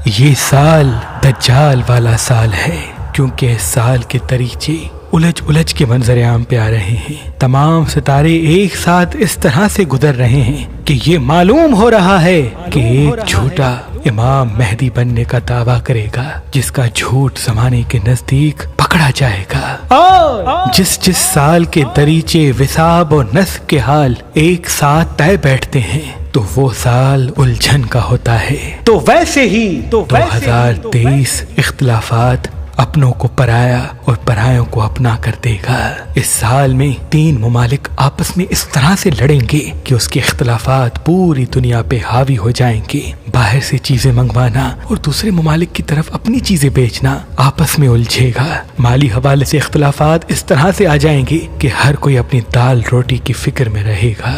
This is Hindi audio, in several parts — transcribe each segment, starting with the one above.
ये साल दज्जाल वाला साल है, क्योंकि इस साल के तरीके उलझ उलझ के मंजर आम पे आ रहे हैं। तमाम सितारे एक साथ इस तरह से गुजर रहे हैं कि ये मालूम हो रहा है कि एक झूठा इमाम मेहदी बनने का दावा करेगा, जिसका झूठ जमाने के नजदीक पकड़ा जाएगा। जिस साल के दरीचे विसाब और नस्ब के हाल एक साथ तय बैठते हैं, तो वो साल उलझन का होता है। तो वैसे ही 2023 इख्तिलाफात अपनों को पराया और परायों को अपना कर देगा। इस साल में 3 ममालिक आपस में इस तरह से लड़ेंगे कि उसके इख्तिलाफात पूरी दुनिया पे हावी हो जाएंगे। बाहर से चीजें मंगवाना और दूसरे ममालिक की तरफ अपनी चीजें बेचना आपस में उलझेगा। माली हवाले से इख्तिलाफात इस तरह से आ जाएंगे कि हर कोई अपनी दाल रोटी की फिक्र में रहेगा।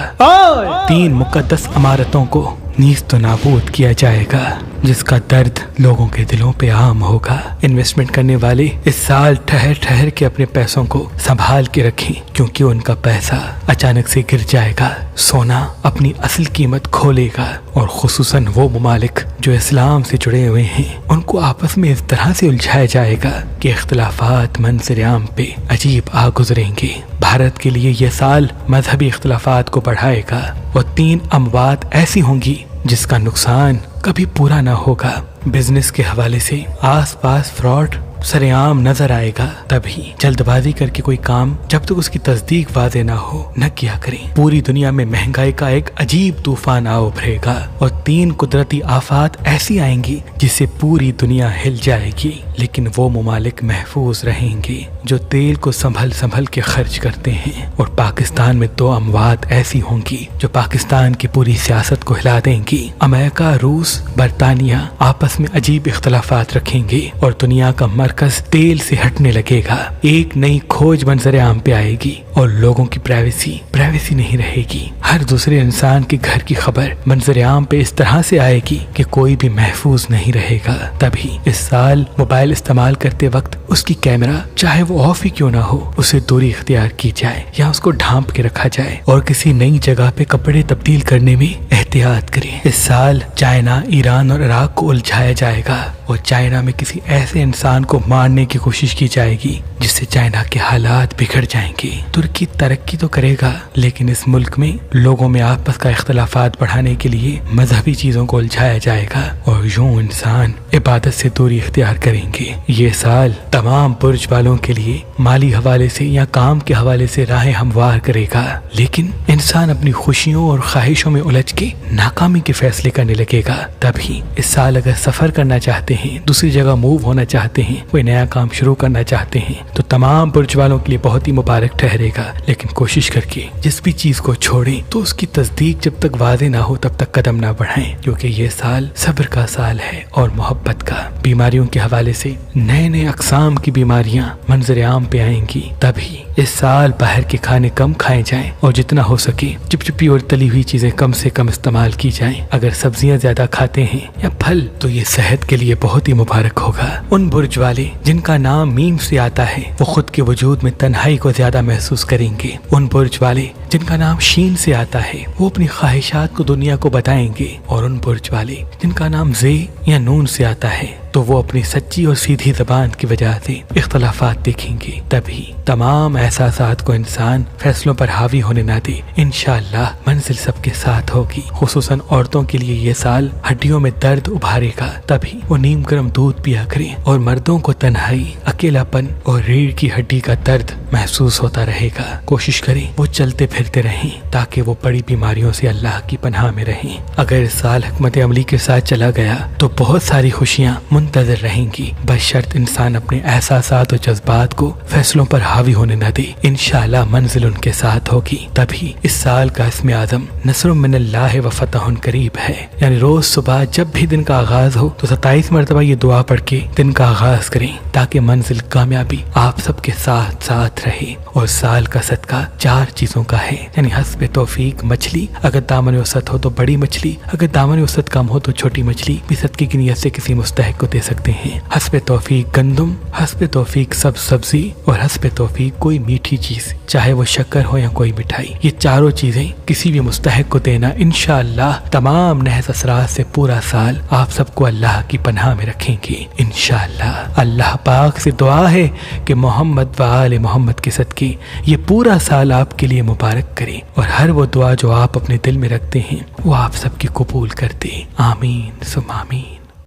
3 मुकद्दस अमारतों को नीज तो नाबूद किया जाएगा, जिसका दर्द लोगों के दिलों पे आम होगा। इन्वेस्टमेंट करने वाले इस साल ठहर ठहर के अपने पैसों को संभाल के रखें, क्योंकि उनका पैसा अचानक से गिर जाएगा। सोना अपनी असल कीमत खो लेगा, और खुसूसन वो ममालिक जो इस्लाम से जुड़े हुए हैं, उनको आपस में इस तरह से उलझाया जाएगा कि इख्तिलाफात मंजर-ए-आम पे अजीब आ गुजरेंगे। भारत के लिए यह साल मजहबी इख्तिलाफात को बढ़ाएगा, और 3 अमवात ऐसी होंगी जिसका नुकसान कभी पूरा ना होगा। बिजनेस के हवाले से आसपास फ्रॉड सरेआम नजर आएगा, तभी जल्दबाजी करके कोई काम जब तक उसकी तस्दीक वाज़े ना हो न किया करें। पूरी दुनिया में महंगाई का एक अजीब तूफान आ उभरेगा, और 3 कुदरती आफात ऐसी आएंगी जिससे पूरी दुनिया हिल जाएगी। लेकिन वो ममालिक महफूज रहेंगे जो तेल को संभल संभल के खर्च करते हैं। और पाकिस्तान में 2 अमवात ऐसी होंगी जो पाकिस्तान की पूरी सियासत को हिला देंगी। अमेरिका, रूस, बरतानिया आपस में अजीब इख्तिलाफात रखेंगे, और दुनिया का मरकज तेल से हटने लगेगा। एक नई खोज मंजर-ए-आम पे आएगी, और लोगों की प्राइवेसी नहीं रहेगी। हर दूसरे इंसान के घर की खबर मंजर-ए-आम पे इस तरह से आएगी कि कोई भी महफूज नहीं रहेगा। तभी इस साल मोबाइल इस्तेमाल करते वक्त उसकी कैमरा चाहे वो ऑफ ही क्यों ना हो, उसे दूरी इख्तियार की जाए या उसको ढांप के रखा जाए, और किसी नई जगह पे कपड़े तब्दील करने में एहतियात करें। इस साल चाइना, ईरान और इराक को उलझाया जाएगा, और चाइना में किसी ऐसे इंसान को मारने की कोशिश की जाएगी जिससे चाइना के हालात बिगड़ जाएंगे। तुर्की तरक्की तो करेगा, लेकिन इस मुल्क में लोगों में आपस का इख्तिलाफात बढ़ाने के लिए मजहबी चीजों को उलझाया जाएगा, और यूं इंसान इबादत से दूरी इख्तियार करेंगे। ये साल तमाम बुर्ज वालों के लिए माली हवाले से या काम के हवाले से राहें हमवार करेगा, लेकिन इंसान अपनी खुशियों और ख्वाहिशों में उलझ के नाकामी के फैसले करने लगेगा। तभी इस साल अगर सफर करना चाहते हैं, दूसरी जगह मूव होना चाहते हैं, कोई नया काम शुरू करना चाहते हैं, तो तमाम बुर्ज वालों के लिए बहुत ही मुबारक ठहरेगा। लेकिन कोशिश करके जिस भी चीज को छोड़ें तो उसकी तस्दीक जब तक वाज़े ना हो तब तक कदम ना बढ़ाएं, क्योंकि ये साल सब्र का साल है और मोहब्बत का। बीमारियों के हवाले से नए नए अकसाम की बीमारियां मंजर-ए-आम पे आएंगी। तभी इस साल बाहर के खाने कम खाए जाएं, और जितना हो सके चिपचिपी और तली हुई चीजें कम से कम इस्तेमाल की जाएं। अगर सब्जियां ज्यादा खाते हैं या फल, तो ये सेहत के लिए बहुत ही मुबारक होगा। उन बुर्ज वाले जिनका नाम मीम से आता है, वो खुद के वजूद में तन्हाई को ज्यादा महसूस करेंगे। उन बुर्ज वाले जिनका नाम शीन से आता है, वो अपनी ख्वाहिशात को दुनिया को बताएंगे। और उन बुर्ज वाले जिनका नाम जे या नून से आता है, तो वो अपनी सच्ची और सीधी जबान की वजह से इख्तिलाफात देखेंगे। तभी तमाम एहसासात को इंसान फैसलों पर हावी होने ना दे। इंशाअल्लाह मंजिल सबके साथ होगी। खुसूसन औरतों के लिए ये साल हड्डियों में दर्द उभारेगा, तभी वो नीम गर्म दूध पिया करें। और मर्दों को तन्हाई, अकेलापन और रीढ़ की हड्डी का दर्द महसूस होता रहेगा। कोशिश करें वो चलते फिरते रहें, ताकि वो बड़ी बीमारियों से अल्लाह की पनाह में रहें। अगर इस साल हिकमत अमली के साथ चला गया तो बहुत सारी खुशियाँ मुंतजर रहेंगी, बशर्त इंसान अपने एहसासात और जज्बात को फैसलों पर हावी होने न दे। इंशाअल्लाह मंजिल उनके साथ होगी। तभी इस साल का इस्म आज़म नस्रुम मिनल्लाह व फतहुन करीब है, यानी रोज सुबह जब भी दिन का आगाज हो तो 27 मरतबा ये दुआ पढ़ के दिन का आगाज करें, ताकि मंजिल कामयाबी आप सबके साथ साथ रहे। और साल का सदका 4 चीजों का है, यानी हस्ब तौफीक मछली, अगर दामन वसत हो तो बड़ी मछली, अगर दामन वसत कम हो तो छोटी मछली भी सदके की नियत से किसी मुस्तहिक को दे सकते हैं। हस्बे तौफीक गंदम, हस्बे तौफीक सब सब्जी और हस्बे तौफीक कोई मीठी चीज, चाहे वो शक्कर हो या कोई मिठाई। ये चारों चीजें किसी भी मुस्तहिक को देना इंशाअल्लाह तमाम नहज असरात से पूरा साल आप सबको अल्लाह की पनाह में रखेंगे इंशाअल्लाह। अल्लाह पाक से दुआ है कि मोहम्मद व आले मोहम्मद के सदके ये पूरा साल आपके लिए मुबारक करे और हर वो दुआ जो आप अपने दिल में रखते हैं वो आप सबकी कबूल करते। आमीन सुम आमीन।